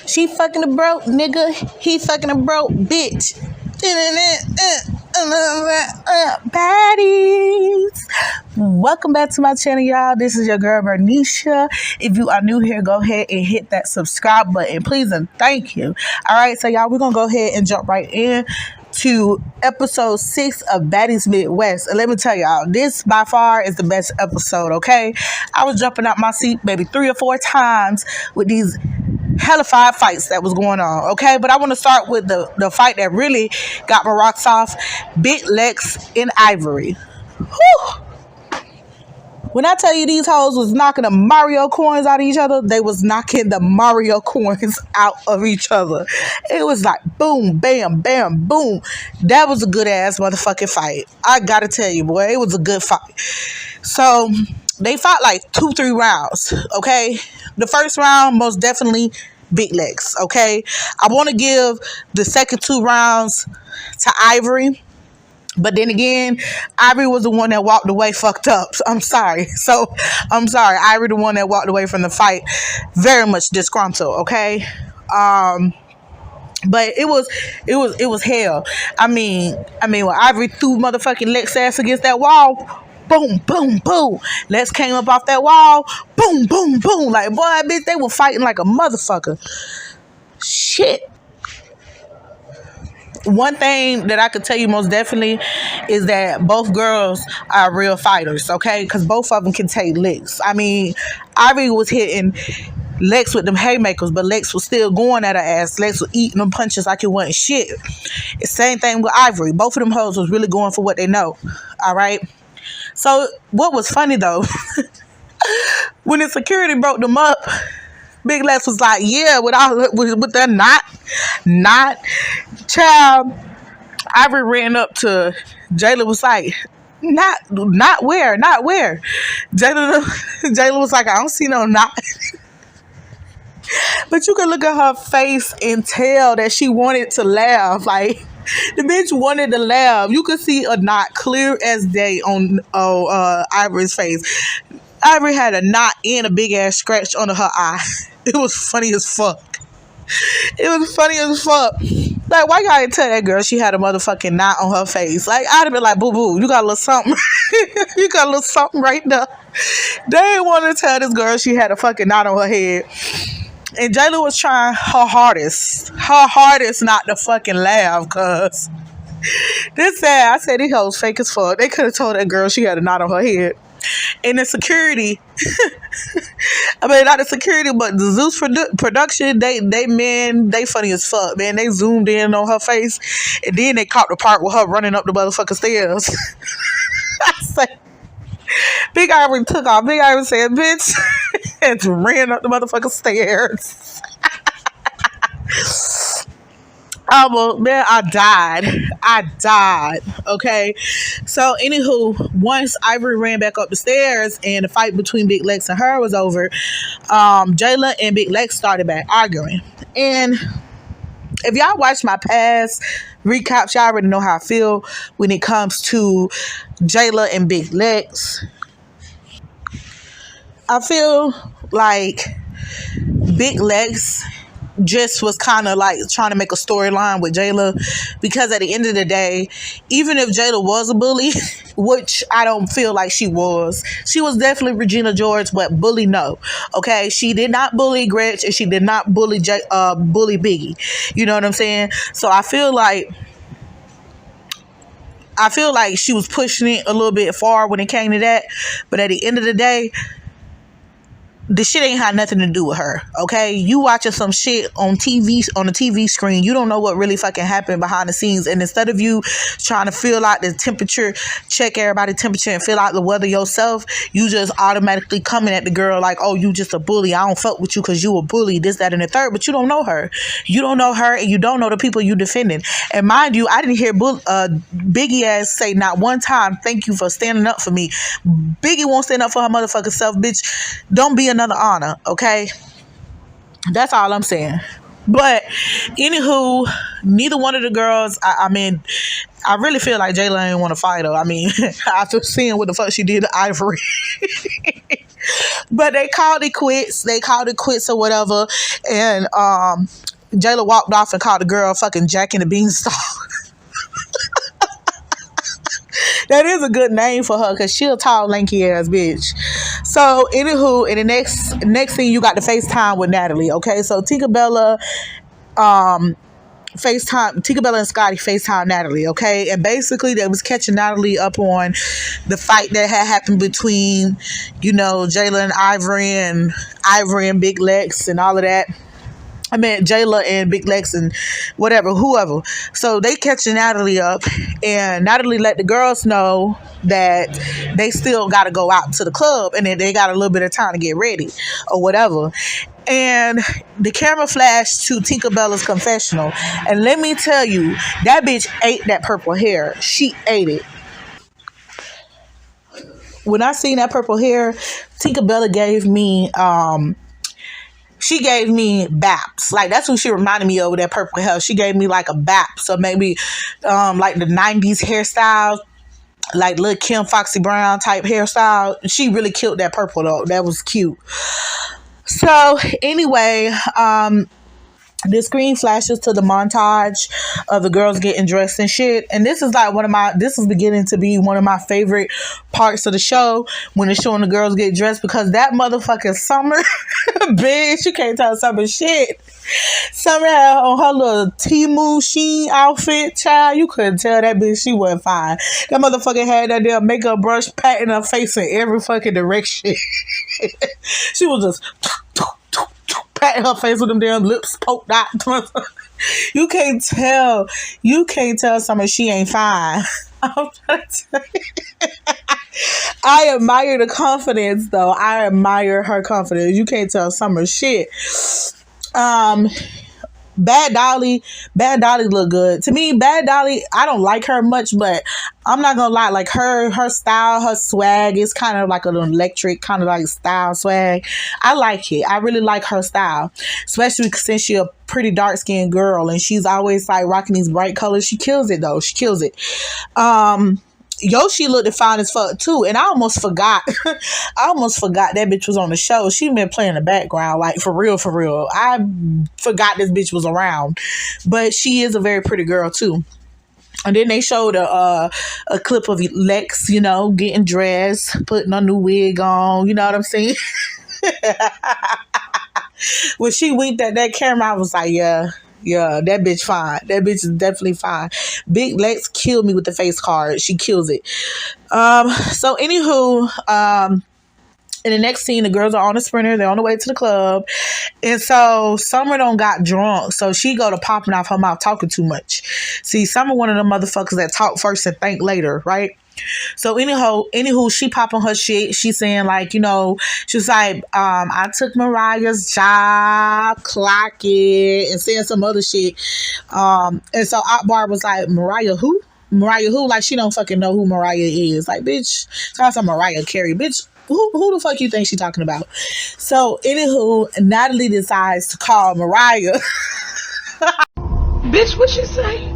She fucking a broke nigga. He fucking a broke bitch. Baddies. Welcome back to my channel, y'all. This is your girl Bernicia. If you are new here, go ahead and hit that subscribe button, please and thank you. All right, so y'all, we're gonna go ahead and jump right in to episode 6 of Baddies Midwest. And let me tell y'all, this by far is the best episode. Okay, I was jumping out my seat maybe 3 or 4 times with these hellified fights that was going on. Okay, but I want to start with the fight that really got my rocks off. Big Lex and Ivory. Whew. When I tell you these hoes was knocking the Mario coins out of each other, they was knocking the Mario coins out of each other. It was like boom, bam, bam, boom. That was a good ass motherfucking fight. I gotta tell you, boy, it was a good fight. So they fought like 2-3 rounds. Okay, the first round most definitely Big Lex. Okay, I want to give the second 2 rounds to Ivory. But then again, Ivory was the one that walked away fucked up. So I'm sorry. Ivory the one that walked away from the fight very much disgruntled, okay? But it was hell. I mean when Ivory threw motherfucking Lex ass against that wall, boom, boom, boom. Lex came up off that wall, boom, boom, boom. Like, boy, bitch, they were fighting like a motherfucker. Shit. One thing that I could tell you most definitely is that both girls are real fighters, okay? Because both of them can take licks. I mean, Ivory was hitting Lex with them haymakers, but Lex was still going at her ass. Lex was eating them punches like it wasn't shit. It's same thing with Ivory. Both of them hoes was really going for what they know, all right? So what was funny, though, when the security broke them up, Big Lex was like, yeah, with that not child. Ivory ran up to Jayla, was like, not where. Jayla was like, I don't see no knot. But you can look at her face and tell that she wanted to laugh. Like, the bitch wanted to laugh. You could see a knot clear as day on Ivory's face. Ivory had a knot and a big ass scratch under her eye. It was funny as fuck. Like, why you gotta tell that girl she had a motherfucking knot on her face? Like, I'd have been like, boo boo, you got a little something. You got a little something right there. They didn't want to tell this girl she had a fucking knot on her head. And Jayla was trying her hardest not to fucking laugh, cause this sad. I said these hoes fake as fuck. They could have told that girl she had a knot on her head. And the security, I mean, not the security, but the Zeus production, they funny as fuck, man. They zoomed in on her face, and then they caught the part with her running up the motherfucking stairs. I said, Big Ivory took off. Big Ivory said, bitch, and ran up the motherfucking stairs. Oh, well, man, I died. Okay. So, anywho, once Ivory ran back up the stairs and the fight between Big Lex and her was over, Jayla and Big Lex started back arguing. And if y'all watch my past recaps, y'all already know how I feel when it comes to Jayla and Big Lex. I feel like Big Lex just was kind of like trying to make a storyline with Jayla, because at the end of the day, even if Jayla was a bully, which I don't feel like she was definitely Regina George, but bully no. Okay, she did not bully Gretch, and she did not bully bully Biggie. You know what I'm saying? So I feel like she was pushing it a little bit far when it came to that, but at the end of the day, the shit ain't had nothing to do with her, okay? You watching some shit on TV, on the TV screen. You don't know what really fucking happened behind the scenes. And instead of you trying to feel out the temperature, check everybody's temperature and feel out the weather yourself, you just automatically coming at the girl like, oh, you just a bully. I don't fuck with you because you a bully, this, that, and the third. But you don't know her. You don't know her, and you don't know the people you defending. And mind you, I didn't hear Biggie ass say not one time, thank you for standing up for me. Biggie won't stand up for her motherfucking self, bitch. Don't be another honor, okay? That's all I'm saying. But anywho, neither one of the girls, I mean, I really feel like Jayla ain't want to fight her. I mean, after seeing what the fuck she did to Ivory. But they called it quits. They called it quits or whatever. And Jayla walked off and called the girl fucking Jack and the Beanstalk. That is a good name for her because she a tall, lanky ass bitch. So, anywho, in the next thing, you got the FaceTime with Natalie. Okay, so Tinkerbella, Tinkerbella and Scotty FaceTime Natalie. Okay, and basically they was catching Natalie up on the fight that had happened between, Jayla and Ivory and Big Lex and all of that. I mean, Jayla and Big Lex and whoever. So they catching Natalie up, and Natalie let the girls know that they still got to go out to the club, and then they got a little bit of time to get ready or whatever. And the camera flashed to Tinkerbella's confessional, and let me tell you, that bitch ate that purple hair. She ate it. When I seen that purple hair, Tinkerbella gave me she gave me baps. Like, that's what she reminded me of with that purple hair. She gave me like a bap. So maybe like the 90s hairstyle, like Lil' Kim Foxy Brown type hairstyle. She really killed that purple though. That was cute. So anyway, the screen flashes to the montage of the girls getting dressed and shit. And this is like this is beginning to be one of my favorite parts of the show, when it's showing the girls get dressed, because that motherfucking Summer, bitch, you can't tell Summer shit. Summer had on her little Temu Sheen outfit, child. You couldn't tell that bitch she wasn't fine. That motherfucker had that damn makeup brush patting her face in every fucking direction. She was just patting her face with them damn lips poked out. You can't tell Summer she ain't fine. I'm trying to tell you. I admire the confidence though. I admire her confidence. You can't tell Summer shit. Bad Dolly look good. To me, Bad Dolly, I don't like her much, but I'm not gonna lie, like her style, her swag is kind of like an electric kind of like style swag. I like it. I really like her style, especially since she's a pretty dark skinned girl and she's always like rocking these bright colors. She kills it though. She kills it. Yoshi looked fine as fuck too, and I almost forgot. That bitch was on the show. She been playing in the background, like for real. I forgot this bitch was around, but she is a very pretty girl too. And then they showed a clip of Lex, getting dressed, putting a new wig on. You know what I'm saying? When she winked at that camera, I was like, yeah, that bitch fine. That bitch is definitely fine. Big Lex killed me with the face card. She kills it. So anywho, in the next scene, the girls are on a sprinter. They're on the way to the club. And so Summer don't got drunk. So she go to popping off her mouth talking too much. See, Summer one of them motherfuckers that talk first and think later, right? So anywho, she popping her shit. She's saying like, she's like, I took Mariah's job, clock it, and saying some other shit. And so Akbar was like, Mariah who? Like, she don't fucking know who Mariah is. Like, bitch, talking about Mariah Carey, bitch. Who the fuck you think she talking about? So anywho, Natalie decides to call Mariah. Bitch, what you say?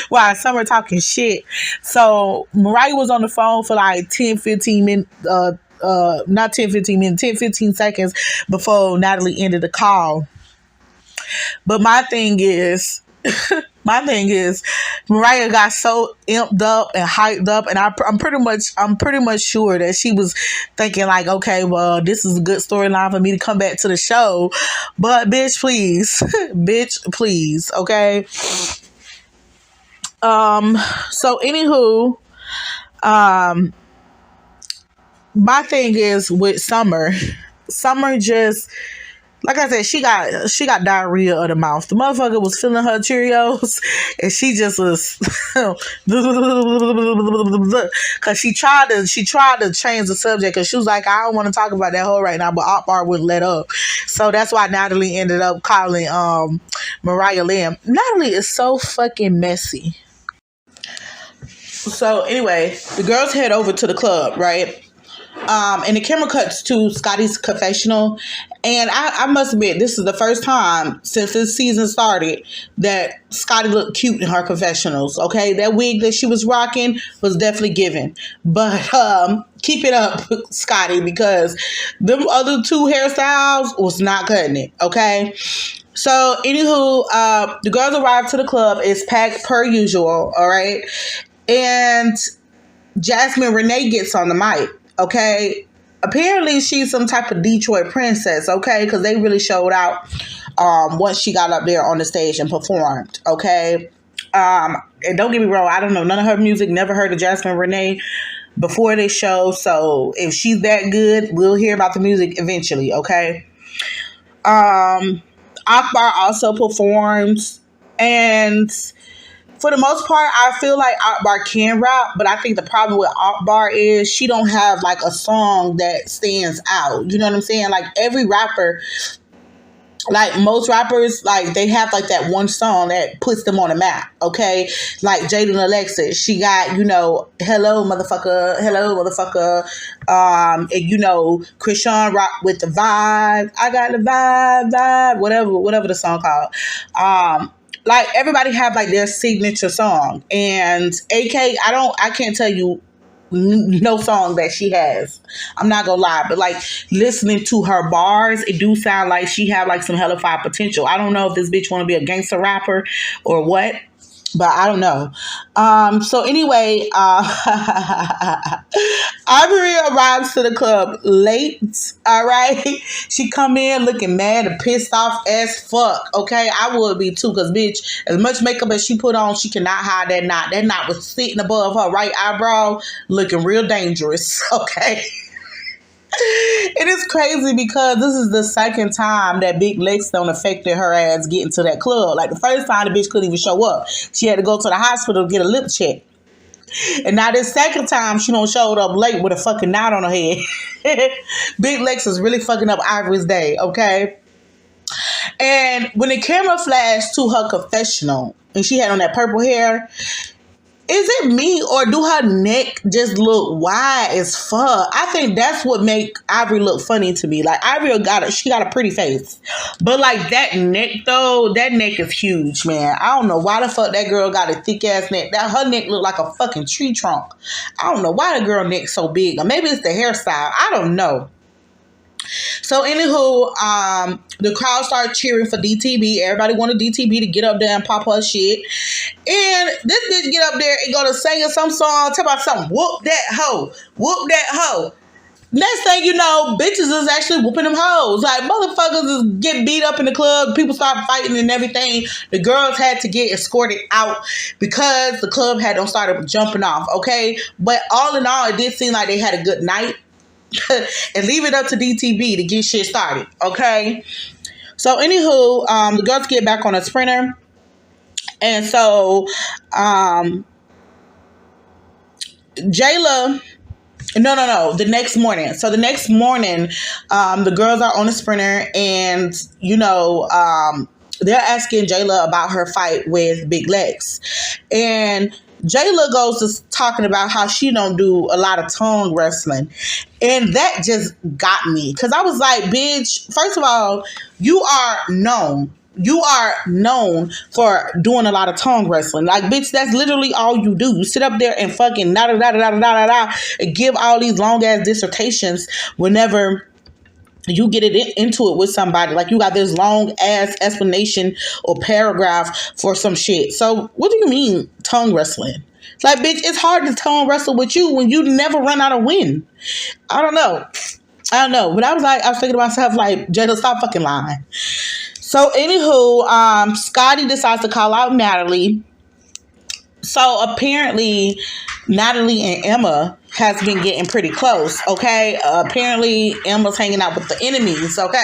While Summer talking shit. So Mariah was on the phone for like 10-15 minutes, not 10-15 minutes, 10-15 seconds before Natalie ended the call. But my thing is, Mariah got so amped up and hyped up, and I'm pretty much sure that she was thinking like, okay, well, this is a good storyline for me to come back to the show. But bitch, please, okay. So anywho, my thing is with Summer just, like I said, she got diarrhea of the mouth. The motherfucker was filling her Cheerios, and she just was, cause she tried to change the subject, cause she was like, I don't want to talk about that hoe right now, but Akbar wouldn't let up. So that's why Natalie ended up calling Mariah Lamb. Natalie is so fucking messy. So anyway, the girls head over to the club, right? And the camera cuts to Scotty's confessional. And I must admit, this is the first time since this season started that Scotty looked cute in her confessionals. Okay, that wig that she was rocking was definitely given. But keep it up, Scotty, because them other two hairstyles was not cutting it. Okay. So, anywho, the girls arrive to the club. It's packed per usual. All right. And Jasmine Renee gets on the mic. Okay. Apparently, she's some type of Detroit princess. Okay. Because they really showed out once she got up there on the stage and performed. Okay. And don't get me wrong. I don't know none of her music. Never heard of Jasmine Renee before this show. So, if she's that good, we'll hear about the music eventually. Okay. Akbar also performs, and for the most part, I feel like Akbar can rap, but I think the problem with Akbar is she don't have like a song that stands out. You know what I'm saying? Like every rapper, like most rappers, like they have like that one song that puts them on the map. Okay, like Jada and Alexis, she got hello motherfucker, and Krishan rock with the vibe. I got the vibe, whatever the song called. Like everybody have like their signature song, and AK, I can't tell you no song that she has. I'm not gonna lie, but like listening to her bars, it do sound like she have like some hellified potential. I don't know if this bitch want to be a gangster rapper or what, but I don't know. So anyway, Ivory arrives to the club late. All right, she come in looking mad and pissed off as fuck. Okay, I would be too, cause bitch, as much makeup as she put on, she cannot hide that knot. That knot was sitting above her right eyebrow, looking real dangerous. Okay. It is crazy because this is the second time that Big Lex done affected her ass getting to that club. Like the first time the bitch couldn't even show up. She had to go to the hospital to get a lip check. And now this second time she done showed up late with a fucking knot on her head. Big Lex is really fucking up Ivory's day, okay? And when the camera flashed to her confessional and she had on that purple hair, is it me or do her neck just look wide as fuck? I think that's what make Ivory look funny to me. Like Ivory she got a pretty face, but like that neck though, that neck is huge, man. I don't know why the fuck that girl got a thick ass neck. That her neck look like a fucking tree trunk. I don't know why the girl neck so big. Or maybe it's the hairstyle. I don't know. So anywho, the crowd started cheering for DTB. Everybody wanted DTB to get up there and pop her shit. And this bitch get up there and go to sing some song, talk about something, whoop that hoe. Next thing you know, bitches is actually whooping them hoes. Like motherfuckers is get beat up in the club. People start fighting and everything. The girls had to get escorted out because the club had them started jumping off. Okay, but all in all, it did seem like they had a good night. And leave it up to DTB to get shit started, okay? So, anywho, the girls get back on a sprinter. And so, Jayla... No. The next morning. So, the next morning, the girls are on a sprinter. And, they're asking Jayla about her fight with Big Lex. And Jayla goes to talking about how she don't do a lot of tongue wrestling. And that just got me. Because I was like, bitch, first of all, you are known for doing a lot of tongue wrestling. Like, bitch, that's literally all you do. You sit up there and fucking and give all these long ass dissertations whenever you get into it with somebody. Like, you got this long ass explanation or paragraph for some shit. So what do you mean tongue wrestling? It's like, bitch, it's hard to tongue wrestle with you when you never run out of win. I don't know. But I was thinking to myself, like, Jada, stop fucking lying. So anywho, Scotty decides to call out Natalie. So apparently Natalie and Emma has been getting pretty close, okay? Apparently Emma's hanging out with the enemies, okay?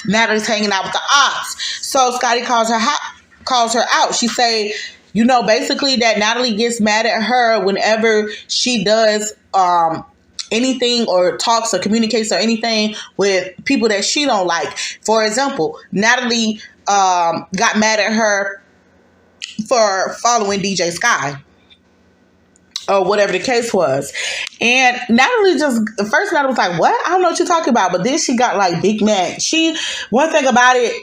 Natalie's hanging out with the ops. So Scotty calls her out. She say, basically that Natalie gets mad at her whenever she does anything or talks or communicates or anything with people that she don't like. For example, Natalie got mad at her for following DJ Sky. or whatever the case was. And Natalie just, first Natalie was like, what? I don't know what you're talking about. But then she got like big mad. One thing about it,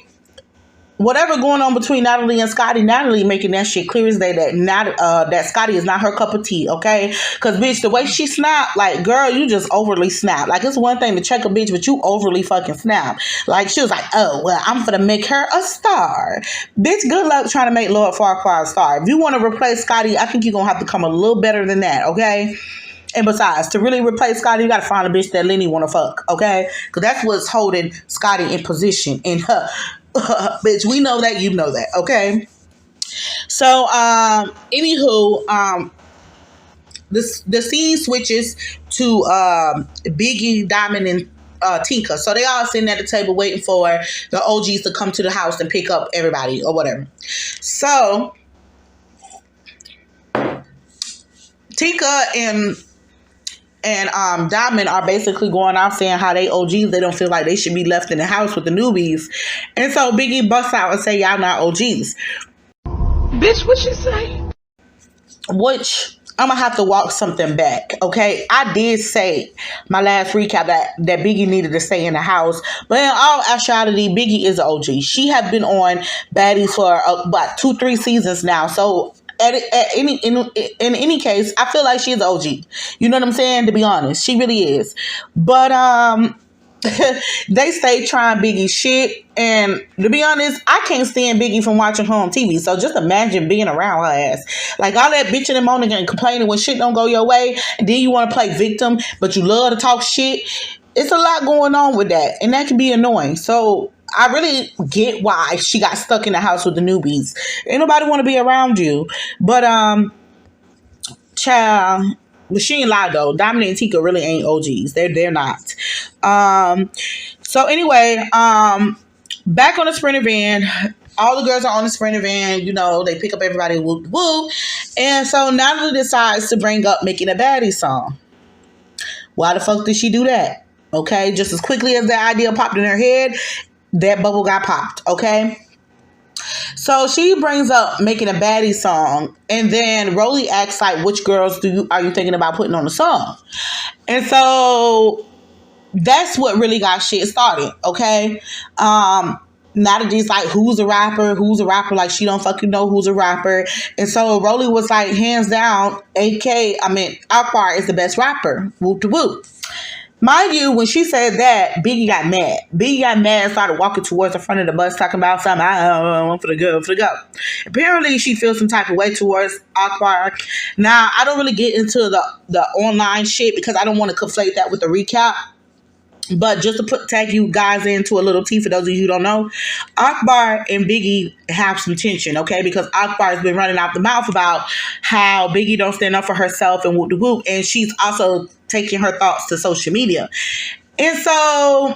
whatever going on between Natalie and Scotty, Natalie making that shit clear as day that Scotty is not her cup of tea, okay? Because, bitch, the way she snapped, like, girl, you just overly snap. Like, it's one thing to check a bitch, but you overly fucking snap. Like, she was like, oh, well, I'm gonna make her a star. Bitch, good luck trying to make Lord Farquhar a star. If you want to replace Scotty, I think you're gonna have to come a little better than that, okay? And besides, to really replace Scotty, you gotta find a bitch that Lenny wanna fuck, okay? Because that's what's holding Scotty in position in her. Bitch, we know that, you know that, okay? So, anywho, the scene switches to Biggie, Diamond, and Tinka. So they all sitting at the table waiting for the OGs to come to the house and pick up everybody or whatever. So Tinka and Diamond are basically going out saying how they OGs, they don't feel like they should be left in the house with the newbies. And so Biggie busts out and say, y'all not OGs. Bitch, what you say? Which, I'm going to have to walk something back, okay? I did say, my last recap, that Biggie needed to stay in the house. But in all actuality, Biggie is an OG. She has been on Baddies for about 2-3 seasons now. So in any case, I feel like she's OG. You know what I'm saying? To be honest, she really is. But they stay trying Biggie's shit, and to be honest, I can't stand Biggie from watching her on TV. So just imagine being around her ass, like all that bitching and moaning and complaining when shit don't go your way, and then you want to play victim, but you love to talk shit. It's a lot going on with that, and that can be annoying. So I really get why she got stuck in the house with the newbies. Ain't nobody want to be around you. But, child, but she ain't lie though. Diamond and Tinka really ain't OGs. They're not. So anyway, back on the Sprinter van. All the girls are on the Sprinter van. You know, they pick up everybody, whoop whoop. And so Natalie decides to bring up making a baddie song. Why the fuck did she do that? Okay, just as quickly as that idea popped in her head, that bubble got popped, okay? So she brings up making a baddie song, and then Rolly asks, like, which girls are you thinking about putting on the song? And so that's what really got shit started, okay? Natalie's like, who's a rapper? Who's a rapper? Like, she don't fucking know who's a rapper. And so Rolly was like, hands down, Akbar is the best rapper. Whoop to whoop. Mind you, when she said that, Biggie got mad. Biggie got mad and started walking towards the front of the bus talking about something. I'm for the go. Apparently, she feels some type of way towards Akbar. Now, I don't really get into the online shit because I don't want to conflate that with the recap. But just to tag you guys into a little tea for those of you who don't know, Akbar and Biggie have some tension, okay? Because Akbar has been running out the mouth about how Biggie don't stand up for herself and whoop de whoop, and she's also taking her thoughts to social media. And so,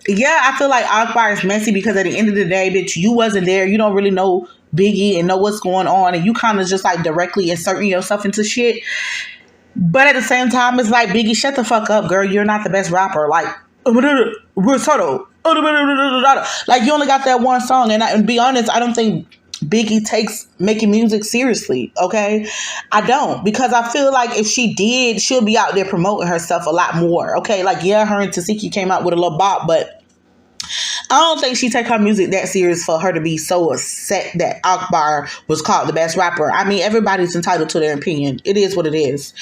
yeah, I feel like Akbar is messy because at the end of the day, bitch, you wasn't there. You don't really know Biggie and know what's going on, and you kind of just like directly inserting yourself into shit. But at the same time, it's like, Biggie, shut the fuck up, girl. You're not the best rapper. Like, risotto. Like, you only got that one song. And be honest, I don't think Biggie takes making music seriously, okay? I don't. Because I feel like if she did, she'll be out there promoting herself a lot more, okay? Like, yeah, her and Tesehki came out with a little bop, but I don't think she take her music that serious for her to be so upset that Akbar was called the best rapper. I mean, everybody's entitled to their opinion. It is what it is.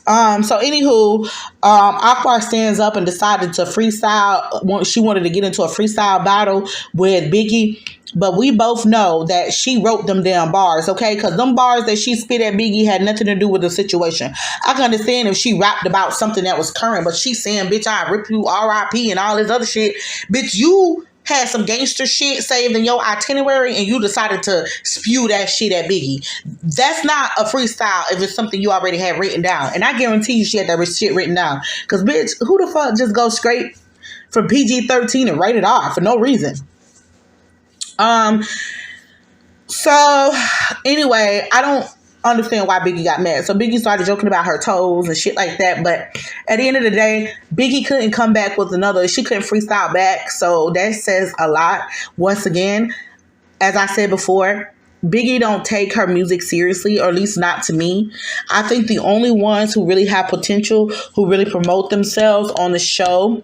So anywho, Akbar stands up and decided to freestyle. She wanted to get into a freestyle battle with Biggie. But we both know that she wrote them damn bars, okay? Because them bars that she spit at Biggie had nothing to do with the situation. I can understand if she rapped about something that was current, but she's saying, bitch, I rip you, R.I.P. and all this other shit. Bitch, you had some gangster shit saved in your itinerary and you decided to spew that shit at Biggie. That's not a freestyle if it's something you already had written down. And I guarantee you she had that shit written down. Because, bitch, who the fuck just goes straight from PG-13 and write it off for no reason? So anyway, I don't understand why Biggie got mad. So Biggie started joking about her toes and shit like that. But at the end of the day, Biggie couldn't come back with another. She couldn't freestyle back. So that says a lot. Once again, as I said before, Biggie don't take her music seriously, or at least not to me. I think the only ones who really have potential, who really promote themselves on the show,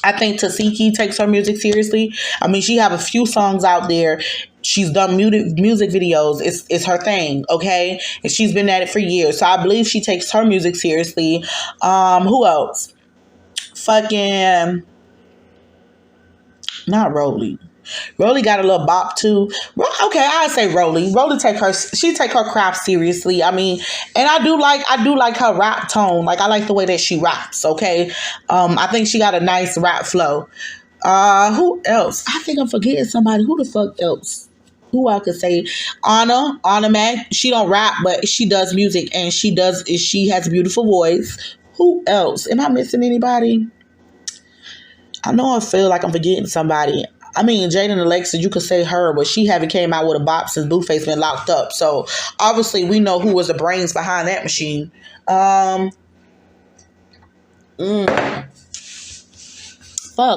I think Tesehki takes her music seriously. I mean, she have a few songs out there. She's done music videos. It's her thing, okay? And she's been at it for years. So I believe she takes her music seriously. Who else? Fucking not Rolly. Rolly got a little bop too. Okay, I'd say Rolly. Rolly she take her craft seriously. I mean, and I do like her rap tone. Like, I like the way that she raps, okay? I think she got a nice rap flow. Who else? I think I'm forgetting somebody. Who the fuck else? Who I could say? Anna Mac. She don't rap, but she does music, and she has a beautiful voice. Who else? Am I missing anybody? I know I feel like I'm forgetting somebody. I mean, Jaden and Alexa, you could say her, but she haven't came out with a bop since Blueface been locked up. So obviously we know who was the brains behind that machine. Fuck,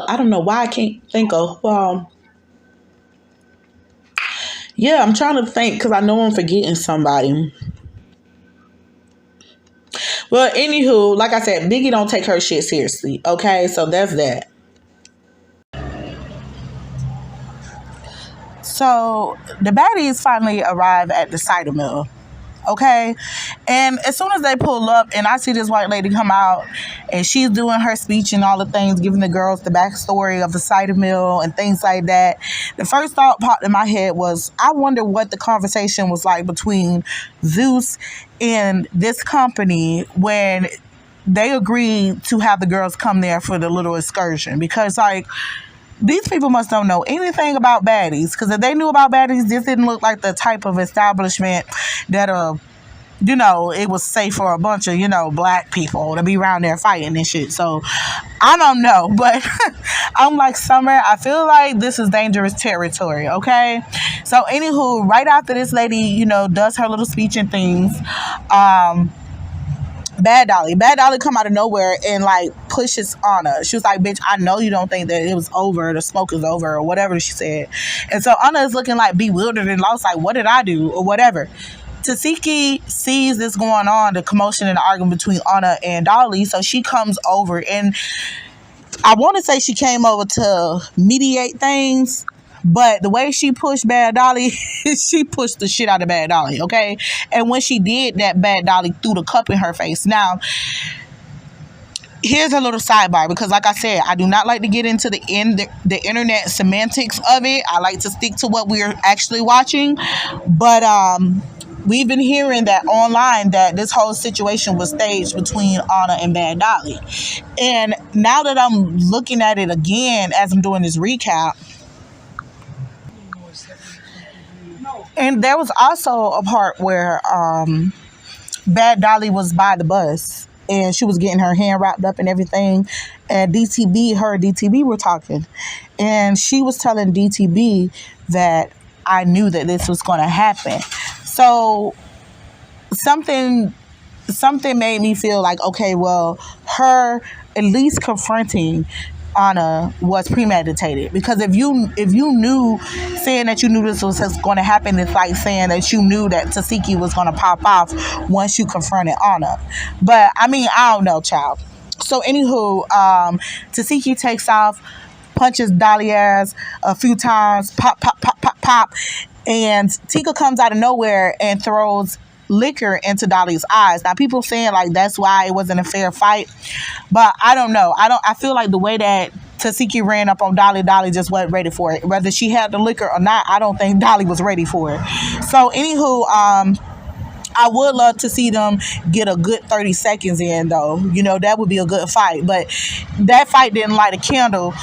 I don't know why I can't think of. Yeah, I'm trying to think because I know I'm forgetting somebody. Well, anywho, like I said, Biggie don't take her shit seriously. Okay, so that's that. So the baddies finally arrive at the cider mill. Okay, and as soon as they pull up and I see this white lady come out and she's doing her speech and all the things, giving the girls the backstory of the cider mill and things like that, the first thought popped in my head was, I wonder what the conversation was like between Zeus and this company when they agreed to have the girls come there for the little excursion. Because, like, these people must don't know anything about Baddies, because if they knew about Baddies, this didn't look like the type of establishment that it was safe for a bunch of black people to be around there fighting and shit. So I don't know, but I'm like, Summer, I feel like this is dangerous territory. Okay, so anywho, right after this lady does her little speech and things, Bad Dolly come out of nowhere and like pushes Anna. She was like, bitch, I know you don't think that it was over, the smoke is over, or whatever she said. And so Anna is looking like bewildered and lost, like, what did I do, or whatever. Tesehki sees this going on, the commotion and the argument between Anna and Dolly, so she comes over, and I want to say she came over to mediate things, but the way she pushed Bad Dolly, she pushed the shit out of Bad Dolly, okay? And when she did that, Bad Dolly threw the cup in her face. Now, here's a little sidebar, because like I said, I do not like to get into the internet semantics of it. I like to stick to what we're actually watching. But we've been hearing that online that this whole situation was staged between Anna and Bad Dolly. And now that I'm looking at it again as I'm doing this recap, and there was also a part where Bad Dolly was by the bus and she was getting her hand wrapped up and everything. And her and DTB were talking. And she was telling DTB that I knew that this was going to happen. So something made me feel like, okay, well, her at least confronting Anna was premeditated, because if you knew, saying that you knew this was going to happen, it's like saying that you knew that Tesehki was going to pop off once you confronted Anna. But I mean, I don't know, child. So anywho, Tesehki takes off, punches Dolly ass a few times, pop, pop, pop, pop, pop, and Tinka comes out of nowhere and throws liquor into Dolly's eyes. Now, people saying like that's why it wasn't a fair fight, but I don't know. I feel like the way that Tesehki ran up on Dolly just wasn't ready for it. Whether she had the liquor or not, I don't think Dolly was ready for it. So anywho, I would love to see them get a good 30 seconds in, though. That would be a good fight. But that fight didn't light a candle.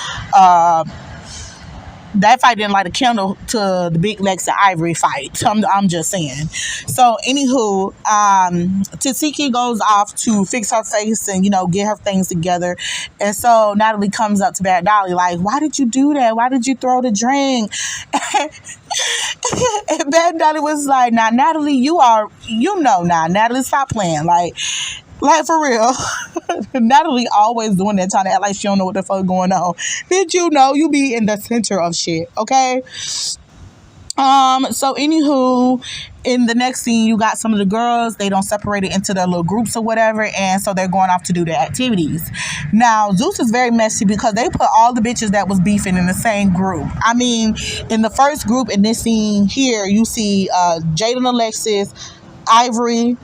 That fight didn't light a candle to the big Lex and Ivory fight. I'm just saying. So, anywho, Tesehki goes off to fix her face and, get her things together. And so Natalie comes up to Bad Dolly like, why did you do that? Why did you throw the drink? And Bad Dolly was like, now, Natalie, Natalie, stop playing. Like for real. Natalie always doing that, trying to act like she don't know what the fuck going on. Did you know you be in the center of shit, okay? So anywho, in the next scene, you got some of the girls, they don't separate it into their little groups or whatever, and so they're going off to do their activities. Now, Zeus is very messy because they put all the bitches that was beefing in the same group. I mean, in the first group, in this scene here, you see Jaden, Alexis, Ivory,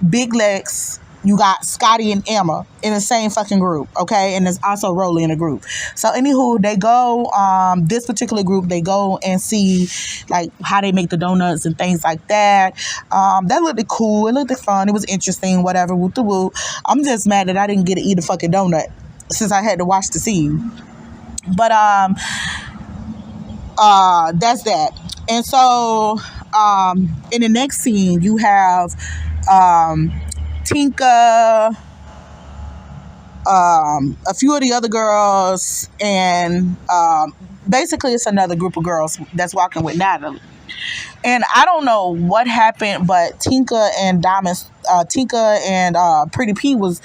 Big Lex, you got Scotty and Emma in the same fucking group, okay? And there's also Rolly in the group. So anywho, they go, this particular group, they go and see like how they make the donuts and things like that. That looked cool. It looked fun. It was interesting, whatever, woo the woo. I'm just mad that I didn't get to eat a fucking donut since I had to watch the scene. But that's that. And so in the next scene, you have Tinka, a few of the other girls, and basically it's another group of girls that's walking with Natalie. And I don't know what happened, but Tinka and Pretty P was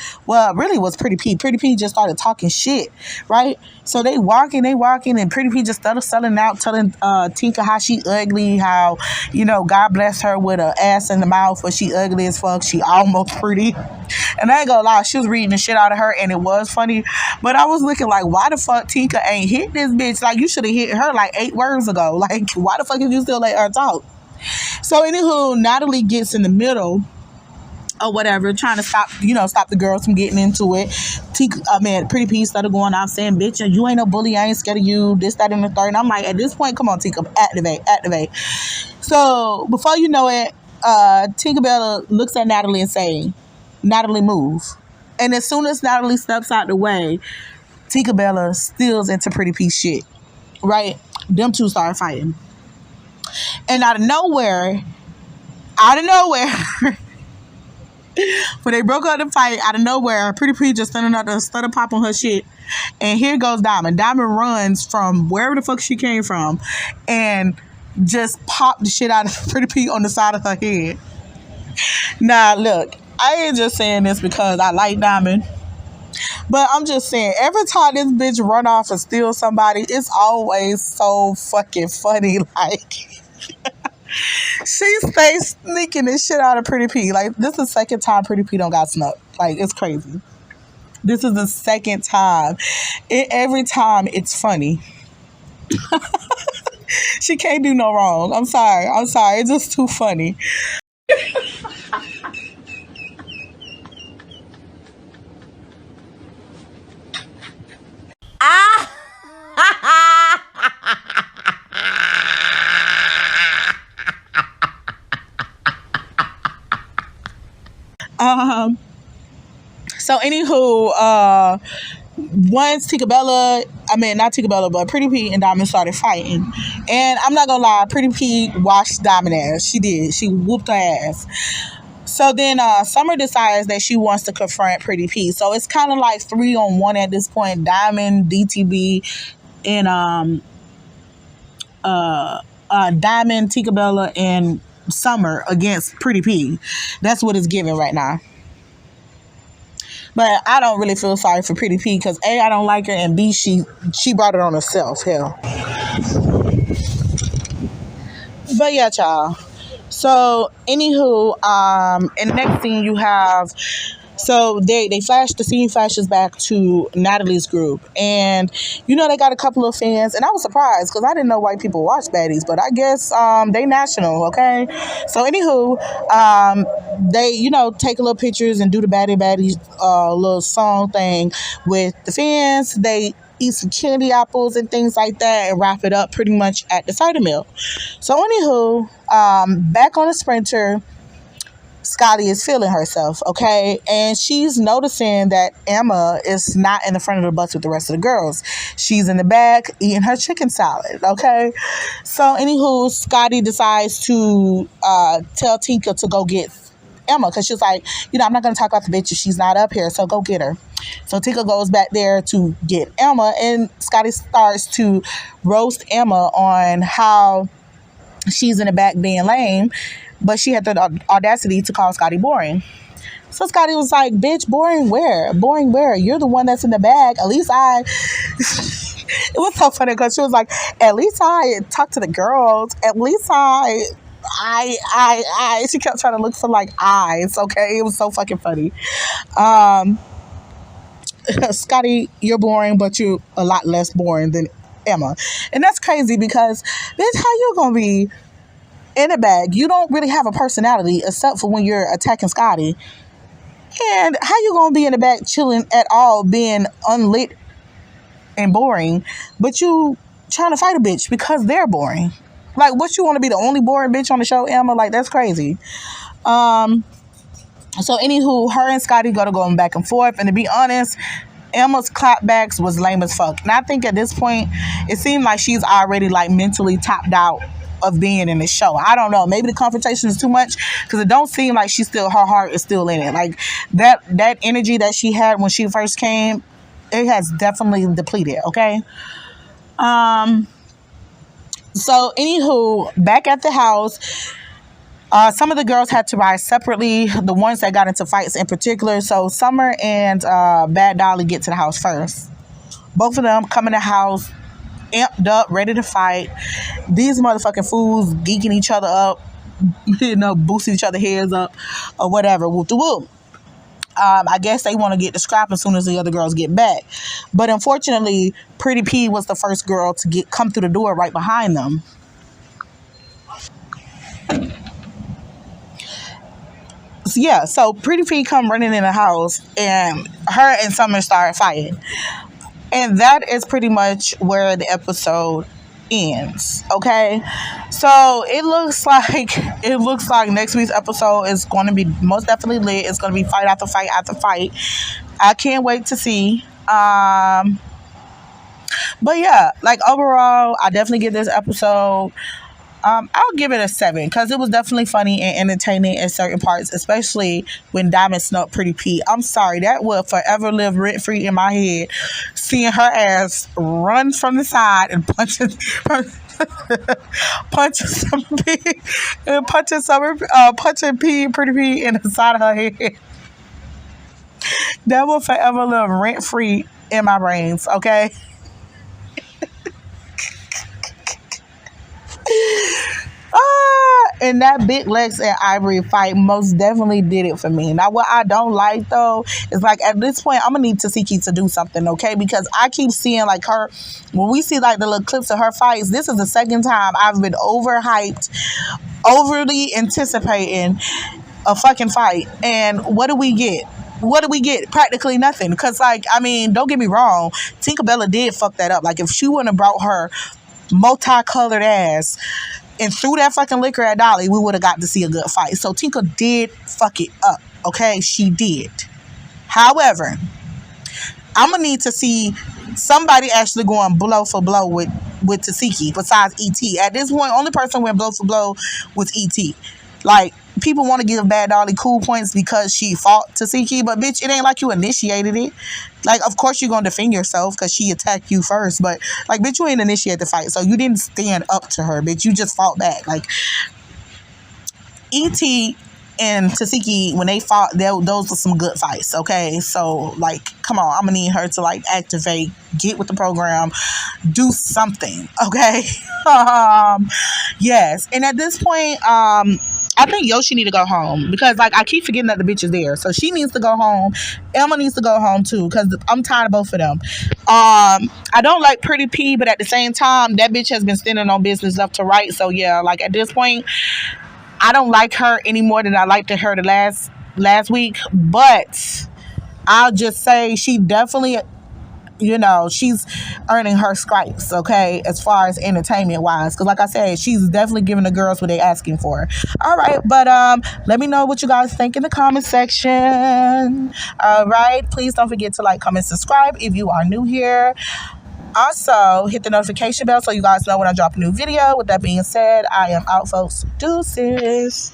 Pretty P. Pretty P just started talking shit, right? So they walking, and Pretty P just started selling out, telling Tinka how she ugly, how, God bless her with an ass in the mouth, but she ugly as fuck, she almost pretty. And I ain't gonna lie, she was reading the shit out of her, and it was funny. But I was looking like, why the fuck Tinka ain't hit this bitch? Like, you should have hit her like 8 words ago. Like, why the fuck did you still let her talk? So anywho, Natalie gets in the middle or whatever, trying to stop the girls from getting into it. Pretty P started going off saying, bitch, you ain't no bully, I ain't scared of you, this, that, and the third. And I'm like, at this point, come on, Tinka, activate. So before you know it, Tinkerbella looks at Natalie and say, Natalie, move. And as soon as Natalie steps out the way, Tinkerbella steals into Pretty P shit, right? Them two start fighting. And out of nowhere, when they broke up the fight, out of nowhere, Pretty P just standing out there, stutter pop on her shit. And here goes Diamond. Diamond runs from wherever the fuck she came from and just popped the shit out of Pretty P on the side of her head. Now, look, I ain't just saying this because I like Diamond. But I'm just saying, every time this bitch run off and steal somebody, it's always so fucking funny. Like, she stays sneaking this shit out of Pretty P. Like, this is the second time Pretty P don't got snuck. Like, it's crazy. This is the second time. Every time it's funny. She can't do no wrong. I'm sorry. It's just too funny. So anywho, once not Tinkerbella, but Pretty P and Diamond started fighting. And I'm not gonna lie, Pretty P washed Diamond ass. She did. She whooped her ass. So then Summer decides that she wants to confront Pretty P. So it's kind of like 3-on-1 at this point. Diamond, DTB, and Diamond, Tinkerbella, and Summer against Pretty P. That's what it's giving right now. But I don't really feel sorry for Pretty P because A, I don't like her, and B, she brought it on herself. Hell. But yeah, y'all. So anywho, in the next scene you have, so they the scene flashes back to Natalie's group, and they got a couple of fans, and I was surprised because I didn't know white people watch Baddies, but I guess they national, okay? So anywho, they take a little pictures and do the Baddies little song thing with the fans. They eat some candy apples and things like that and wrap it up pretty much at the Cider Mill. So anywho, back on the Sprinter, Scotty is feeling herself, okay? And she's noticing that Emma is not in the front of the bus with the rest of the girls. She's in the back eating her chicken salad, okay? So anywho, Scotty decides to tell Tinka to go get Emma because she's like, I'm not going to talk about the bitch if she's not up here, so go get her. So Tinka goes back there to get Emma, and Scotty starts to roast Emma on how she's in the back being lame, but she had the audacity to call Scotty boring. So Scotty was like, bitch, boring where? Boring where? You're the one that's in the back. At least It was so funny because she was like, at least I talk to the girls. At least she kept trying to look for like eyes. Okay, it was so fucking funny. Um, Scotty, you're boring, but you're a lot less boring than Emma, and that's crazy because bitch, how you gonna be in a bag? You don't really have a personality except for when you're attacking Scotty, and how you gonna be in the back chilling at all, being unlit and boring, but you trying to fight a bitch because they're boring? Like, what, you want to be the only boring bitch on the show, Emma? Like, that's crazy. So anywho, her and Scotty go to going back and forth, and to be honest, Emma's clapbacks was lame as fuck. And I think at this point, it seemed like she's already like mentally tapped out of being in the show. I don't know. Maybe the confrontation is too much because it don't seem like her heart is still in it. Like that energy that she had when she first came, it has definitely depleted. Okay. So anywho, back at the house, some of the girls had to ride separately, the ones that got into fights in particular. So Summer and Bad Dolly get to the house first. Both of them come in the house, amped up, ready to fight. These motherfucking fools geeking each other up, boosting each other's heads up or whatever. Whoop de whoop. I guess they want to get the scrap as soon as the other girls get back. But unfortunately, Pretty P was the first girl to come through the door right behind them. So Pretty P come running in the house, and her and Summer start fighting. And that is pretty much where the episode ends. Okay, so it looks like next week's episode is going to be most definitely lit. It's going to be fight after fight after fight. I can't wait to see. But yeah, like overall, I definitely give this episode, I'll give it a 7 because it was definitely funny and entertaining in certain parts, especially when Diamond snuck Pretty P. I'm sorry, that will forever live rent free in my head. Seeing her ass run from the side and punching Pretty P in the side of her head. That will forever live rent free in my brains. Okay. And that big Lex and Ivory fight most definitely did it for me. Now, what I don't like though is like at this point I'm gonna need Tesehki to do something, okay? Because I keep seeing like her, when we see like the little clips of her fights, this is the second time I've been overhyped, overly anticipating a fucking fight, and what do we get? Practically nothing. Because like, I mean, don't get me wrong, Tinkerbella did fuck that up. Like if she wouldn't have brought her multicolored ass and threw that fucking liquor at Dolly, we would have got to see a good fight. So Tinka did fuck it up. Okay, she did. However, I'm gonna need to see somebody actually going blow for blow with Tesehki besides E.T. At this point, only person went blow for blow was E.T. Like, people want to give Bad Dolly cool points because she fought Tesehki, but bitch, it ain't like you initiated it. Like, of course you're gonna defend yourself because she attacked you first, but like, bitch, you ain't initiate the fight, so you didn't stand up to her, bitch. You just fought back. Like, E.T. and Tesehki, when they fought, those were some good fights. Okay, so like, come on, I'm gonna need her to like activate, get with the program, do something. Okay. Yes, and at this point, I think Yoshi need to go home because like I keep forgetting that the bitch is there, so she needs to go home. Emma needs to go home too because I'm tired of both of them. I don't like Pretty P, but at the same time, that bitch has been standing on business left to right. So yeah, like at this point, I don't like her any more than I liked her the last week. But I'll just say she definitely, she's earning her stripes, okay, as far as entertainment wise, because like I said, she's definitely giving the girls what they're asking for. All right, but let me know what you guys think in the comment section. All right, please don't forget to like, comment, subscribe if you are new here. Also, hit the notification bell so you guys know when I drop a new video. With that being said, I am out, folks. Deuces.